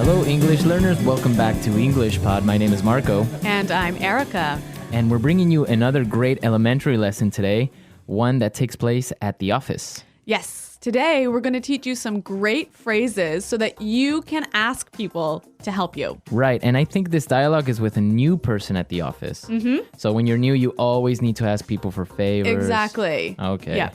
Hello, English learners. Welcome back to English Pod. My name is Marco. And I'm Erica. And we're bringing you another great elementary lesson today, one that takes place at the office. Yes, today we're going to teach you some great phrases so that you can ask people to help you. Right, and I think this dialogue is with a new person at the office. Mm-hmm. So when you're new, you always need to ask people for favors. Exactly. Okay. Yeah.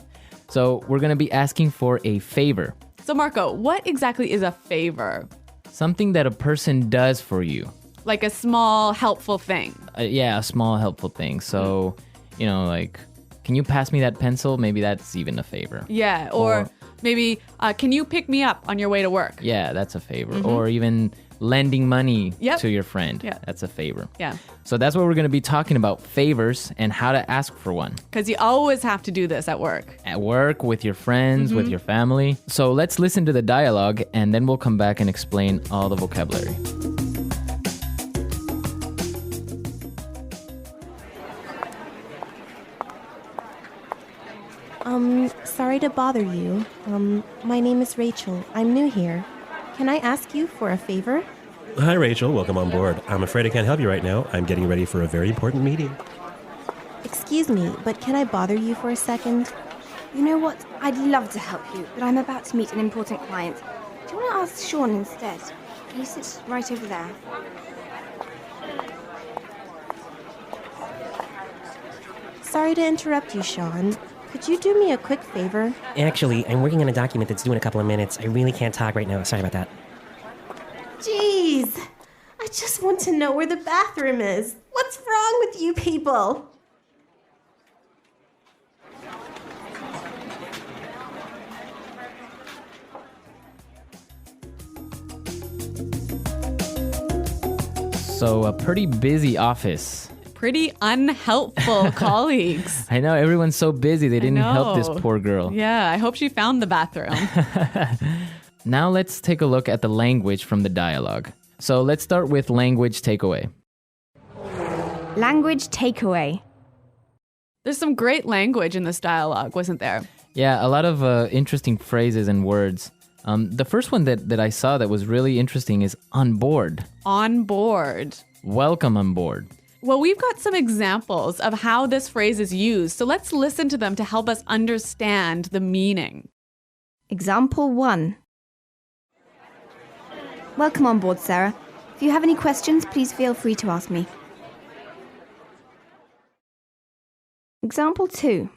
So we're going to be asking for a favor. So Marco, what exactly is a favor? Something that a person does for you. Like a small, helpful thing. Yeah, a small helpful thing. So, like, can you pass me that pencil? Maybe that's even a favor. Yeah, or maybe, can you pick me up on your way to work? Yeah, that's a favor. Mm-hmm. Or even lending money to your friend. Yeah. That's a favor. Yeah. So that's what we're going to be talking about, favors and how to ask for one. Because you always have to do this at work. At work, with your friends, with your family. So let's listen to the dialogue and then we'll come back and explain all the vocabulary. Sorry to bother you. My name is Rachel. I'm new here. Can I ask you for a favor? Hi, Rachel. Welcome on board. I'm afraid I can't help you right now. I'm getting ready for a very important meeting. Excuse me, but can I bother you for a second? You know what? I'd love to help you, but I'm about to meet an important client. Do you want to ask Sean instead? He sits right over there. Sorry to interrupt you, Sean. Could you do me a quick favor? Actually, I'm working on a document that's due in a couple of minutes. I really can't talk right now. Sorry about that. Jeez! I just want to know where the bathroom is. What's wrong with you people? So a pretty busy office. Pretty unhelpful colleagues. I know, everyone's so busy they didn't help this poor girl. Yeah, I hope she found the bathroom. Now let's take a look at the language from the dialogue. So let's start with language takeaway. Language takeaway. There's some great language in this dialogue, wasn't there? Yeah, a lot of interesting phrases and words. The first one that I saw that was really interesting is on board. On board. Welcome on board. Well, we've got some examples of how this phrase is used, so let's listen to them to help us understand the meaning. Example 1. Welcome on board, Sarah. If you have any questions, please feel free to ask me. Example 2.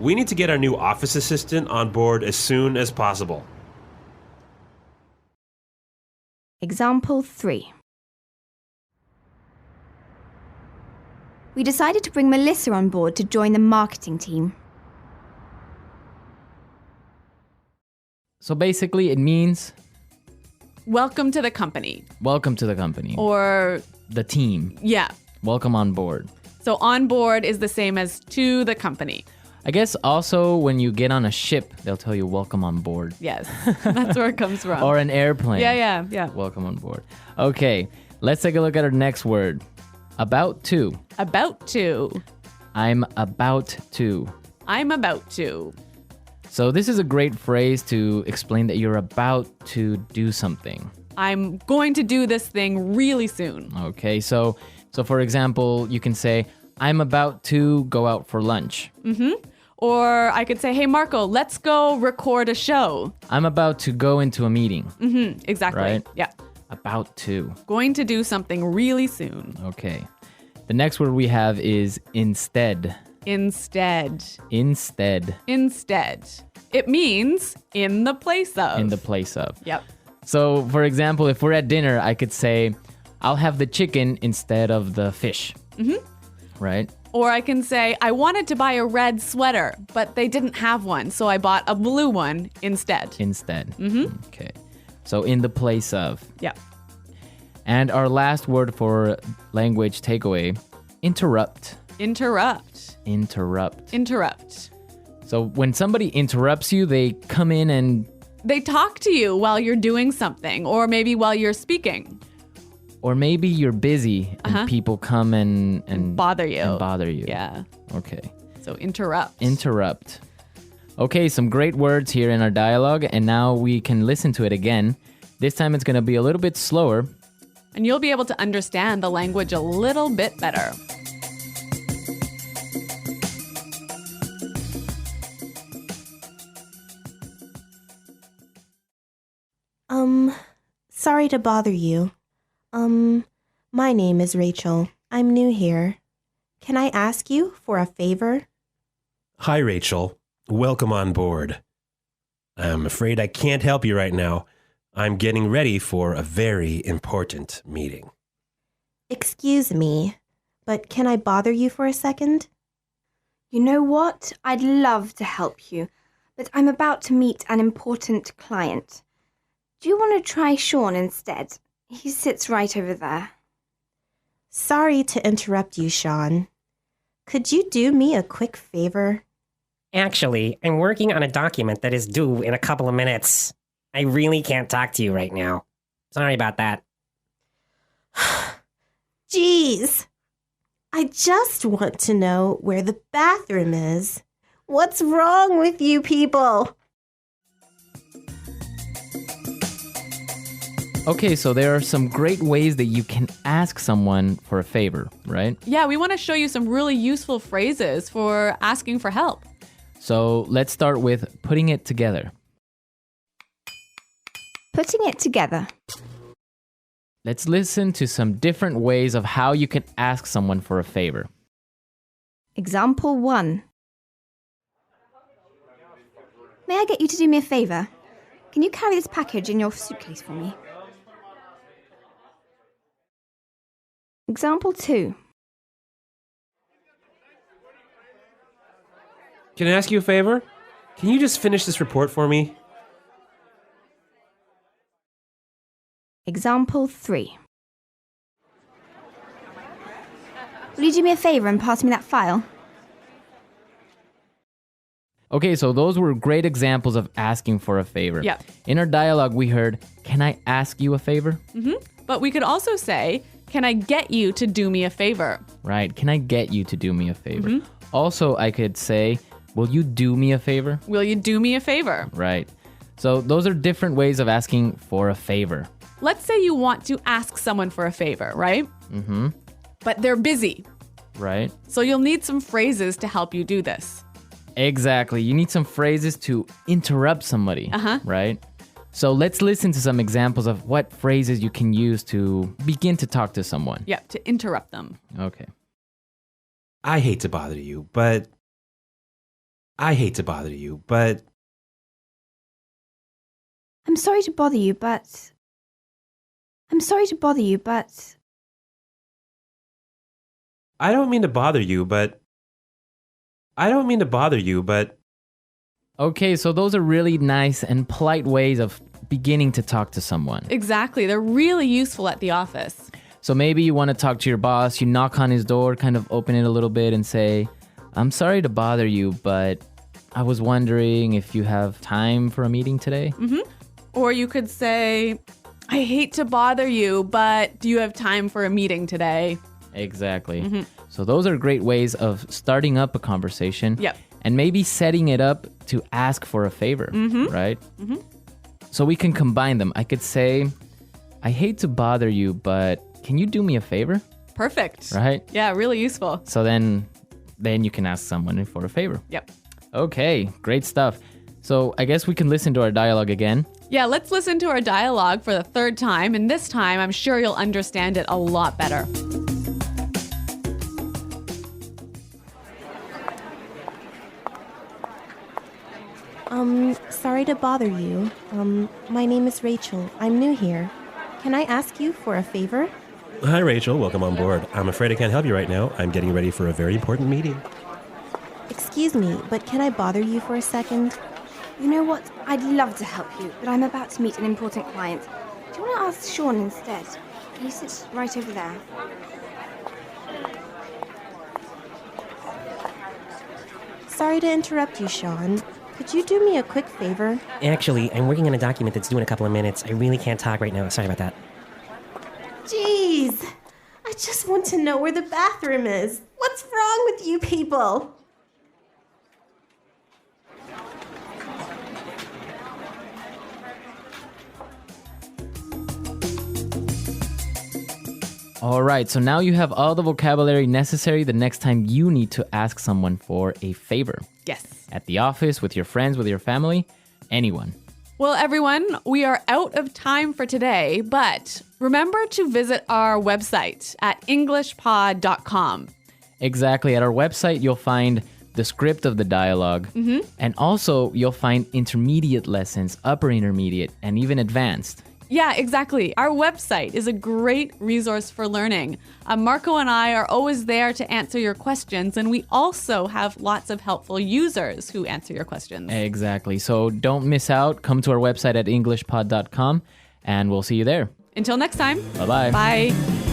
We need to get our new office assistant on board as soon as possible. Example 3. We decided to bring Melissa on board to join the marketing team. So basically it means Welcome to the company. welcome to the company. Or, the team. yeah. Welcome on board. So on board is the same as to the company. I guess also when you get on a ship, they'll tell you welcome on board. Yes, that's where it comes from. Or an airplane. Yeah. Welcome on board. Okay, let's take a look at our next word. About to. About to. I'm about to. I'm about to. So this is a great phrase to explain that you're about to do something. I'm going to do this thing really soon. Okay, so for example, you can say, I'm about to go out for lunch. Or I could say, hey, Marco, let's go record a show. I'm about to go into a meeting. Exactly. Right? Yeah. About to. Going to do something really soon. Okay. The next word we have is instead. Instead. Instead. Instead. It means in the place of. In the place of. Yep. So, for example, if we're at dinner, I could say, I'll have the chicken instead of the fish. Right? Or I can say, I wanted to buy a red sweater, but they didn't have one, so I bought a blue one instead. Instead. Okay. So, in the place of. Yep. And our last word for language takeaway, interrupt. Interrupt. Interrupt. Interrupt. So when somebody interrupts you, they come in and... They talk to you while you're doing something, or maybe while you're speaking. Or maybe you're busy and people come and bother you. And bother you. Yeah. Okay. So interrupt. Interrupt. Okay, some great words here in our dialogue, and now we can listen to it again. This time it's going to be a little bit slower. And you'll be able to understand the language a little bit better. Sorry to bother you. My name is Rachel. I'm new here. Can I ask you for a favor? Hi, Rachel. Welcome on board. I'm afraid I can't help you right now. I'm getting ready for a very important meeting. Excuse me, but can I bother you for a second? You know what? I'd love to help you, but I'm about to meet an important client. Do you want to try Sean instead? He sits right over there. Sorry to interrupt you, Sean. Could you do me a quick favor? Actually, I'm working on a document that is due in a couple of minutes. I really can't talk to you right now. Sorry about that. Jeez. I just want to know where the bathroom is. What's wrong with you people? Okay, so there are some great ways that you can ask someone for a favor, right? Yeah, we want to show you some really useful phrases for asking for help. So let's start with putting it together. Putting it together. Let's listen to some different ways of how you can ask someone for a favor. Example 1. May I get you to do me a favor? Can you carry this package in your suitcase for me? Example 2. Can I ask you a favor? Can you just finish this report for me? Example 3. Will you do me a favor and pass me that file? Okay, so those were great examples of asking for a favor. Yeah. In our dialogue, we heard, "Can I ask you a favor?" But we could also say, can I get you to do me a favor? Right. Can I get you to do me a favor? Also, I could say, "Will you do me a favor?" Will you do me a favor? Right. So those are different ways of asking for a favor. Let's say you want to ask someone for a favor, right? Mm-hmm. But they're busy. Right. So you'll need some phrases to help you do this. Exactly. You need some phrases to interrupt somebody. Right? So let's listen to some examples of what phrases you can use to begin to talk to someone. Yeah, to interrupt them. Okay. I hate to bother you, but... I'm sorry to bother you, but... I don't mean to bother you, but... Okay, so those are really nice and polite ways of beginning to talk to someone. Exactly. They're really useful at the office. So maybe you want to talk to your boss, you knock on his door, kind of open it a little bit and say, "I'm sorry to bother you, but I was wondering if you have time for a meeting today?" Or you could say, "I hate to bother you, but do you have time for a meeting today?" Exactly. So those are great ways of starting up a conversation. Yep. And maybe setting it up to ask for a favor, right? So we can combine them. I could say, "I hate to bother you, but can you do me a favor?" Perfect. Right? Yeah, really useful. So then you can ask someone for a favor. Yep. Okay, great stuff. So I guess we can listen to our dialogue again. Yeah, let's listen to our dialogue for the third time. And this time, I'm sure you'll understand it a lot better. Sorry to bother you. My name is Rachel. I'm new here. Can I ask you for a favor? Hi, Rachel. Welcome on board. I'm afraid I can't help you right now. I'm getting ready for a very important meeting. Excuse me, but can I bother you for a second? You know what? I'd love to help you, but I'm about to meet an important client. Do you want to ask Sean instead? He sits right over there. Sorry to interrupt you, Sean. Could you do me a quick favor? Actually, I'm working on a document that's due in a couple of minutes. I really can't talk right now. Sorry about that. Jeez. I just want to know where the bathroom is. What's wrong with you people? All right, so now you have all the vocabulary necessary the next time you need to ask someone for a favor. Yes. At the office, with your friends, with your family, anyone. Well, everyone, we are out of time for today, but remember to visit our website at englishpod.com. Exactly. At our website, you'll find the script of the dialogue. And also, you'll find intermediate lessons, upper intermediate, and even advanced. Yeah, exactly. Our website is a great resource for learning. Marco and I are always there to answer your questions, and we also have lots of helpful users who answer your questions. Exactly. So don't miss out. Come to our website at englishpod.com, and we'll see you there. Until next time. Bye-bye. Bye.